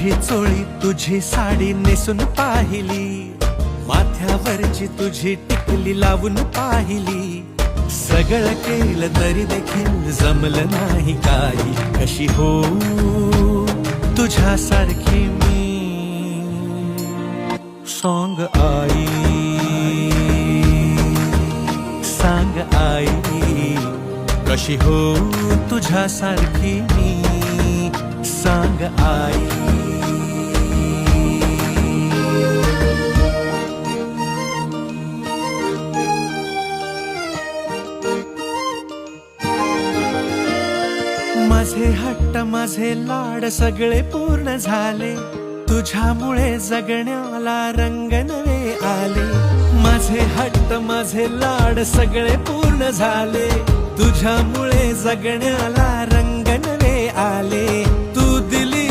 तुझी चोळी तुझी साडी नेसून पाहिली, माथ्यावरची तुझी टिकली लावून पाहिली, सगळं केलं तरी देखील जमलं नाही काही. कशी हो तुझ्यासारखी मी सॉंग आई, सांग आई, कशी हो तुझ्यासारखी मी सांग आई. माझे हट्ट माझे लाड सगळे पूर्ण झाले, तुझ्यामुळे जगण्याला रंग नवे आले. माझे हट्ट माझे लाड सगळे पूर्ण झाले, तुझ्यामुळे जगण्याला रंग नवे आले. तू दिली